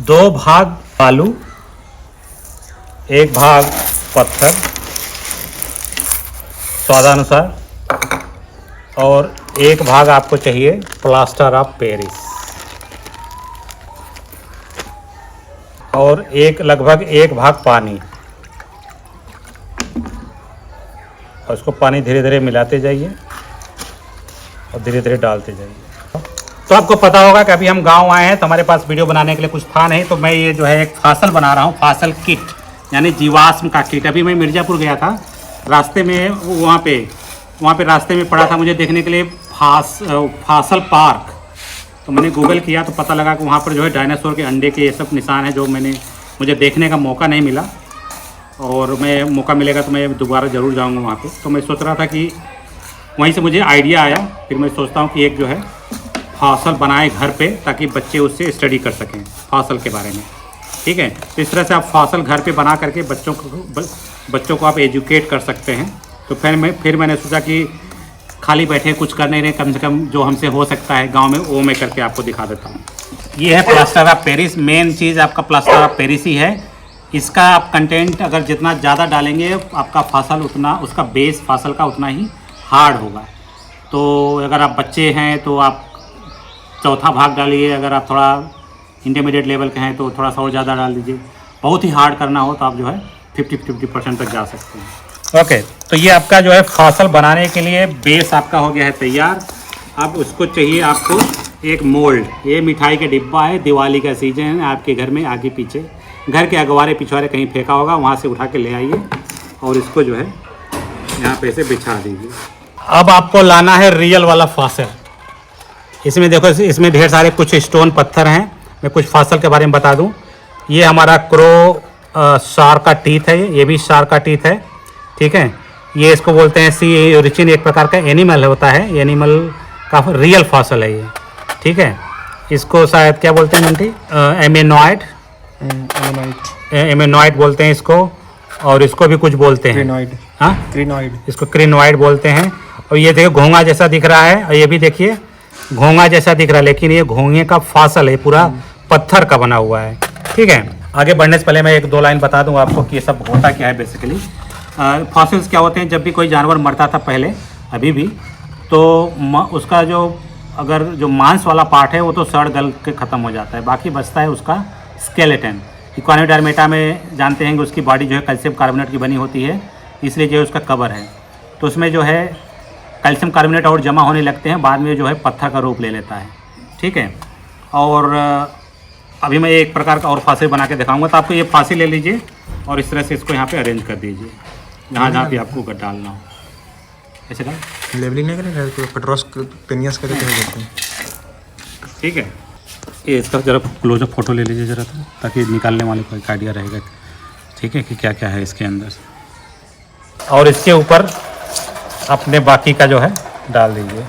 2 भाग बालू, 1 भाग पत्थर स्वादानुसार, और 1 भाग आपको चाहिए प्लास्टर ऑफ पेरिस, और लगभग 1 भाग पानी। और इसको पानी धीरे धीरे मिलाते जाइए और धीरे धीरे डालते जाइए। तो आपको पता होगा कि अभी हम गांव आए हैं, तो हमारे पास वीडियो बनाने के लिए कुछ था नहीं, तो मैं ये जो है एक फासल बना रहा हूँ, फासल किट यानी जीवाश्म का किट। अभी मैं मिर्ज़ापुर गया था, रास्ते में वहाँ पे रास्ते में पड़ा था मुझे देखने के लिए फासल पार्क। तो मैंने गूगल किया तो पता लगा कि वहाँ पर जो है डायनासोर के अंडे के ये सब निशान हैं, जो मुझे देखने का मौका नहीं मिला, और मैं मौका मिलेगा तो मैं दोबारा ज़रूर जाऊँगा वहाँ पे। तो मैं सोच रहा था कि वहीं से मुझे आइडिया आया, फिर मैं सोचता हूँ कि एक जो है फासल बनाए घर पे, ताकि बच्चे उससे स्टडी कर सकें फासल के बारे में। ठीक है, तो इस तरह से आप फासल घर पे बना करके बच्चों को आप एजुकेट कर सकते हैं। तो फिर मैंने सोचा कि खाली बैठे कुछ कर नहीं रहे, कम से कम जो हमसे हो सकता है गांव में वो मैं करके आपको दिखा देता हूँ। ये है प्लास्टर ऑफ पेरिस। मेन चीज़ आपका प्लास्टर ऑफ पेरिस ही है। इसका आप कंटेंट अगर जितना ज़्यादा डालेंगे आपका फासल उतना, उसका बेस फासल का उतना ही हार्ड होगा। तो अगर आप बच्चे हैं तो आप चौथा भाग डालिए, अगर आप थोड़ा इंटरमीडिएट लेवल के हैं तो थोड़ा सा और ज़्यादा डाल दीजिए। बहुत ही हार्ड करना हो तो आप जो है 50% तक जा सकते हैं। ओके, तो ये आपका जो है फासल बनाने के लिए बेस आपका हो गया है तैयार। अब उसको चाहिए आपको एक मोल्ड। ये मिठाई का डिब्बा है, दिवाली का सीजन है, आपके घर में आगे पीछे, घर के अगवारे पिछवारे कहीं फेंका होगा, वहाँ से उठा के ले आइए और इसको जो है यहाँ पे से बिछा दीजिए। अब आपको लाना है रियल वाला फासल। इसमें देखो, इसमें ढेर सारे कुछ स्टोन पत्थर हैं। मैं कुछ फासल के बारे में बता दूं। ये हमारा शार्क का टीथ है, ये भी शार्क का टीथ है। ठीक है, ये इसको बोलते हैं सी ओरिजिन, एक प्रकार का एनिमल होता है, एनिमल का रियल फासल है ये। ठीक है, इसको शायद क्या बोलते हैं मंटी, एमेनॉइड बोलते हैं इसको, और इसको भी कुछ बोलते हैं क्रिनॉइड, इसको क्रिनॉइड बोलते हैं। और ये देखिए घोंगा जैसा दिख रहा है, और ये भी देखिए घोंगा जैसा दिख रहा है, लेकिन ये घोंगे का फासल है, पूरा पत्थर का बना हुआ है। ठीक है, आगे बढ़ने से पहले मैं 1-2 लाइन बता दूं आपको कि ये सब होता क्या है बेसिकली। फॉसिल्स क्या होते हैं, जब भी कोई जानवर मरता था पहले, अभी भी, तो उसका जो मांस वाला पार्ट है वो तो सड़ गल के ख़त्म हो जाता है, बाकी बचता है उसका स्केलेटन। इक्वानोडर्मेटा में जानते हैं कि उसकी बॉडी जो है कैल्शियम कार्बोनेट की बनी होती है, इसलिए जो है उसका कवर है। तो उसमें जो है कैल्शियम कार्बोनेट और जमा होने लगते हैं, बाद में जो है पत्थर का रूप ले लेता है। ठीक है, और अभी मैं एक प्रकार का और फांसी बना के दिखाऊंगा। तो आपको ये फांसी ले लीजिए और इस तरह से इसको यहाँ पे अरेंज कर दीजिए, जहाँ पे आपको डालना हो। ऐसे डाल लेवलिंग नहीं करेंगे, पेट्रोस पेनियस करके देते हैं। ठीक है, ये इसका ज़रा क्लोजअप फोटो ले लीजिए ज़रा, तो ताकि निकालने वाले को एक आइडिया रहेगा, ठीक है, कि क्या क्या है इसके अंदर। और इसके ऊपर अपने बाकी का जो है डाल दीजिए।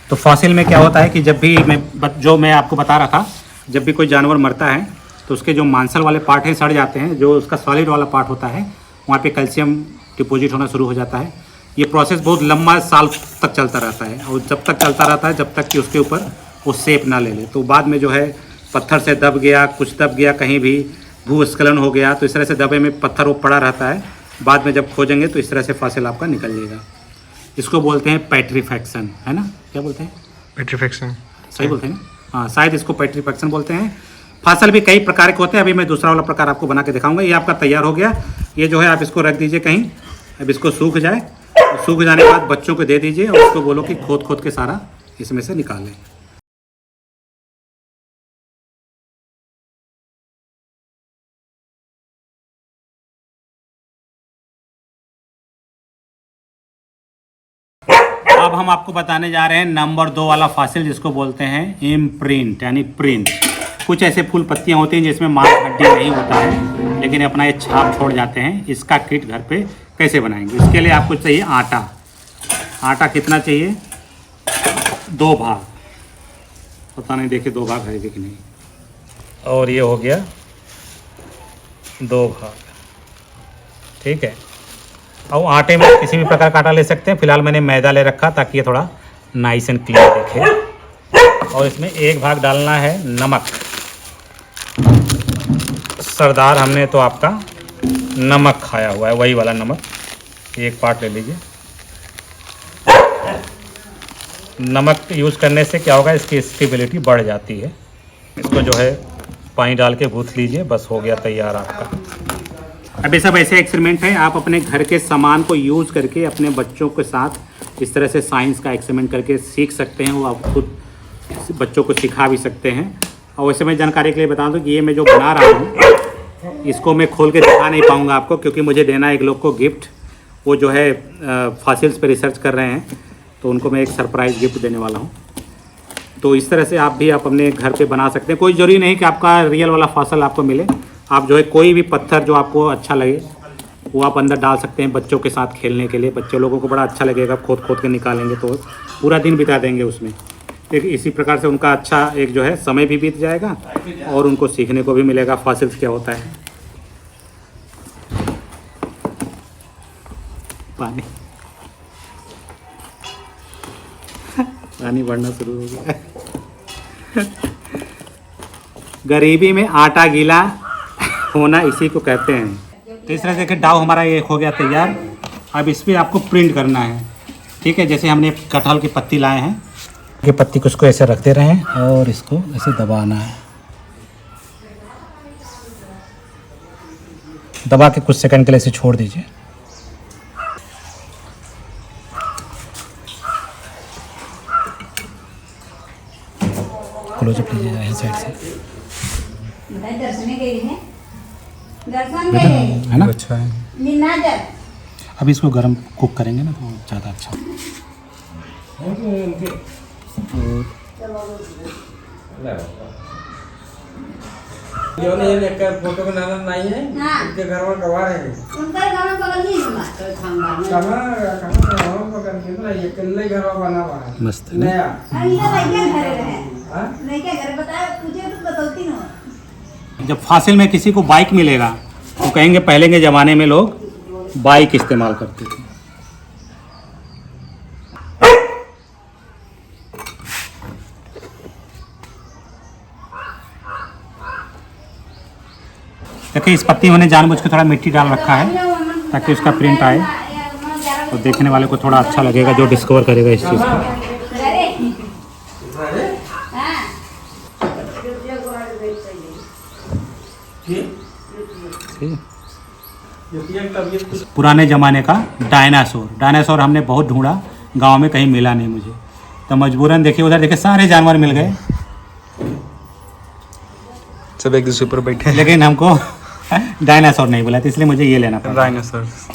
तो फॉसिल में क्या होता है कि जब भी मैं आपको बता रहा था, जब भी कोई जानवर मरता है तो उसके जो मांसल वाले पार्ट हैं सड़ जाते हैं, जो उसका सॉलिड वाला पार्ट होता है वहाँ पे कैल्शियम डिपॉजिट होना शुरू हो जाता है। ये प्रोसेस बहुत लंबा साल तक चलता रहता है, और जब तक चलता रहता है जब तक कि उसके ऊपर वो शेप ना ले ले। तो बाद में जो है पत्थर से दब गया, कुछ दब गया, कहीं भी भूस्खलन हो गया, तो इस तरह से दबे में पत्थर वो पड़ा रहता है। बाद में जब खोजेंगे तो इस तरह से फासिल आपका निकल जाएगा। इसको बोलते हैं पेट्रीफैक्शन, है ना, क्या बोलते हैं, पेट्रीफैक्शन, सही बोलते हैं ना, हाँ, शायद इसको पेट्रीफैक्शन बोलते हैं। फासल भी कई प्रकार के होते हैं, अभी मैं दूसरा वाला प्रकार आपको बना के दिखाऊंगा। ये आपका तैयार हो गया। ये जो है आप इसको रख दीजिए कहीं, अब इसको सूख जाए, सूख जाने के बाद बच्चों को दे दीजिए और उसको बोलो कि खोद खोद के सारा इसमें से निकालें। अब हम आपको बताने जा रहे हैं नंबर 2 वाला फासिल, जिसको बोलते हैं इम्प्रिंट यानी प्रिंट। कुछ ऐसे फूल पत्तियां होती हैं जिसमें मांस हड्डी नहीं होता है, लेकिन अपना ये छाप छोड़ जाते हैं। इसका किट घर पे कैसे बनाएंगे, इसके लिए आपको चाहिए आटा। आटा कितना चाहिए, 2 भाग, पता नहीं, देखिए 2 भाग है कि नहीं। और ये हो गया 2 भाग, ठीक है। और आटे में किसी भी प्रकार का आटा ले सकते हैं, फिलहाल मैंने मैदा ले रखा ताकि ये थोड़ा नाइस एंड क्लीन दिखे। और इसमें 1 भाग डालना है नमक। सरदार हमने तो आपका नमक खाया हुआ है, वही वाला नमक, 1 पार्ट ले लीजिए। नमक यूज़ करने से क्या होगा, इसकी स्टेबिलिटी बढ़ जाती है। इसको जो है पानी डाल के गूँथ लीजिए, बस हो गया तैयार आपका। अब ये सब ऐसे एक्सपेरिमेंट है, आप अपने घर के सामान को यूज़ करके अपने बच्चों के साथ इस तरह से साइंस का एक्सपेरिमेंट करके सीख सकते हैं। वो आप खुद बच्चों को सिखा भी सकते हैं। और वैसे मैं जानकारी के लिए बता दूं कि ये मैं जो बना रहा हूँ इसको मैं खोल के दिखा नहीं पाऊँगा आपको, क्योंकि मुझे देना है एक लोग को गिफ्ट। वो जो है फॉसिल्स पे रिसर्च कर रहे हैं, तो उनको मैं एक सरप्राइज़ गिफ्ट देने वाला हूँ। तो इस तरह से आप अपने घर पे बना सकते हैं। कोई ज़रूरी नहीं कि आपका रियल वाला फॉसिल आपको मिले। आप जो है कोई भी पत्थर जो आपको अच्छा लगे वो आप अंदर डाल सकते हैं बच्चों के साथ खेलने के लिए। बच्चे लोगों को बड़ा अच्छा लगेगा, खोद खोद के निकालेंगे तो पूरा दिन बिता देंगे उसमें। एक इसी प्रकार से उनका अच्छा एक जो है समय भी बीत जाएगा और उनको सीखने को भी मिलेगा फॉसिल्स क्या होता है। पानी पानी बढ़ना शुरू हो गया। गरीबी में आटा गीला होना इसी को कहते हैं। तो इस तरह से डाव हमारा ये हो गया तैयार। अब इस पर आपको प्रिंट करना है, ठीक है। जैसे हमने कटहल की पत्ती लाए हैं, ये पत्ती को इसको ऐसे रखते रहें और इसको ऐसे दबाना है। दबा के कुछ सेकंड के लिए इसे छोड़ दीजिए। क्लोज अप लीजिए यहाँ साइड से, है ना। अच्छा है। अब इसको गरम कुक करेंगे ना तो ज़्यादा अच्छा। फोटो का नाम नहीं है, उनके घर में गवाह है। उनका घर में बगल ही है, ये किले घर में बना हुआ है मस्त नया। जब फासिल में किसी को बाइक मिलेगा तो कहेंगे पहले के ज़माने में लोग बाइक इस्तेमाल करते थे। देखिए इस पत्ती मैंने जानबूझ के थोड़ा मिट्टी डाल रखा है ताकि उसका प्रिंट आए और देखने वाले को थोड़ा अच्छा लगेगा जो डिस्कवर करेगा इस चीज़ को। पुराने ज़माने का डायनासोर हमने बहुत ढूंढा, गांव में कहीं मिला नहीं मुझे, तो मजबूरन देखिए उधर देखिए सारे जानवर मिल गए, सब एक दूसरे पर बैठे। लेकिन हमको डायनासोर नहीं मिला, तो इसलिए मुझे ये लेना पड़ा।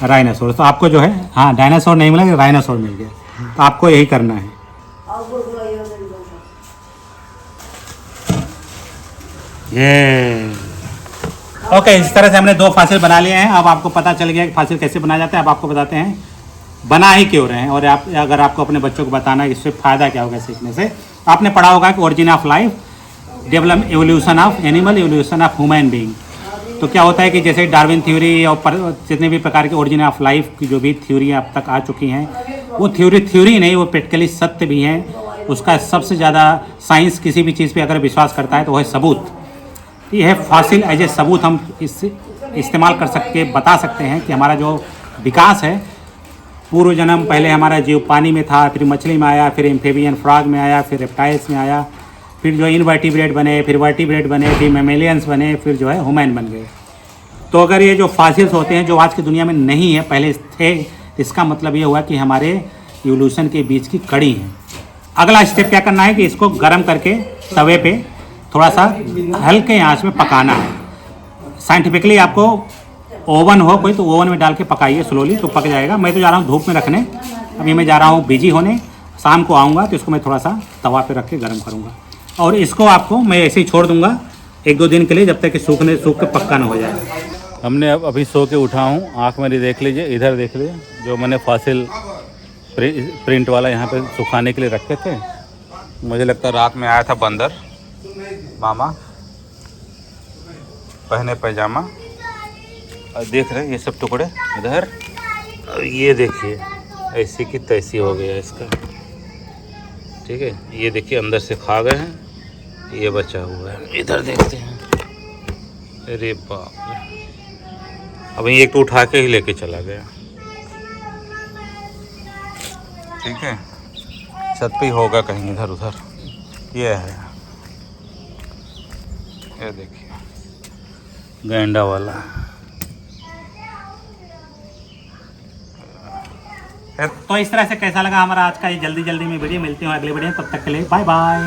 राइनासोर। तो आपको जो है, हाँ डायनासोर नहीं मिला, राइनासोर मिल गया, तो आपको यही करना है। ये ओके, इस तरह से हमने 2 फासिल बना लिए हैं। अब आपको पता चल गया कि फासिल कैसे बनाया जाता है। अब आपको बताते हैं बना ही क्यों रहे हैं, और आप अगर आपको अपने बच्चों को बताना है इससे फ़ायदा क्या होगा सीखने से। आपने पढ़ा होगा कि origin of life, develop evolution of animal, evolution of human being. तो क्या होता है कि जैसे डार्विन थ्योरी और जितने भी प्रकार के ओरिजिन ऑफ लाइफ की जो भी थ्योरी अब तक आ चुकी हैं, वो थ्योरी नहीं, वो प्रैक्टिकली सत्य भी हैं। उसका सबसे ज़्यादा साइंस किसी भी चीज़ पे अगर विश्वास करता है तो वह सबूत, ये है फॉसिल एज ए सबूत। हम इससे इस्तेमाल कर सकते, बता सकते हैं कि हमारा जो विकास है, पूर्व जन्म पहले हमारा जीव पानी में था, फिर मछली में आया, फिर एम्फीबियन फ्रॉग में आया, फिर रेप्टाइल्स में आया, फिर जो इनवर्टिब्रेट बने, फिर वर्टिब्रेट बने, फिर मैमेलियंस बने, फिर जो है ह्यूमन बन गए। तो अगर ये जो फॉसिल्स होते हैं जो आज की दुनिया में नहीं है, पहले थे, इसका मतलब ये हुआ कि हमारे इवोल्यूशन के बीच की कड़ी है। अगला स्टेप क्या करना है कि इसको गर्म करके तवे पे थोड़ा सा हल्के आंच में पकाना है। साइंटिफिकली आपको ओवन हो कोई तो ओवन में डाल के पकाइए स्लोली, तो पक जाएगा। मैं तो जा रहा हूँ धूप में रखने, अभी मैं जा रहा हूँ बिजी होने, शाम को आऊँगा तो इसको मैं थोड़ा सा तवा पे रख के गर्म करूँगा, और इसको आपको मैं ऐसे ही छोड़ दूँगा 1-2 दिन के लिए, जब तक कि सूख के पक्का ना हो जाए। हमने अभी सो के उठा हूँ, आँख मेरी देख लीजिए, इधर देख लीजिए, जो मैंने फॉसिल प्रिंट वाला यहाँ पे सुखाने के लिए रखे थे। मुझे लगता है रात में आया था बंदर मामा, पहने पैजामा, और देख रहे हैं ये सब टुकड़े इधर, और ये देखिए ऐसी की तैसी हो गया इसका। ठीक है, ये देखिए अंदर से खा गए हैं, ये बचा हुआ है। इधर देखते हैं, अरे बाप रे, अभी एक तो उठा के ही लेके चला गया। ठीक है, छत पे ही होगा कहीं इधर उधर। ये है, ये देखिए गैंडा वाला। तो इस तरह से कैसा लगा हमारा आज का ये जल्दी जल्दी में वीडियो। मिलती हूँ अगले वीडियो, तब तक के लिए बाय बाय।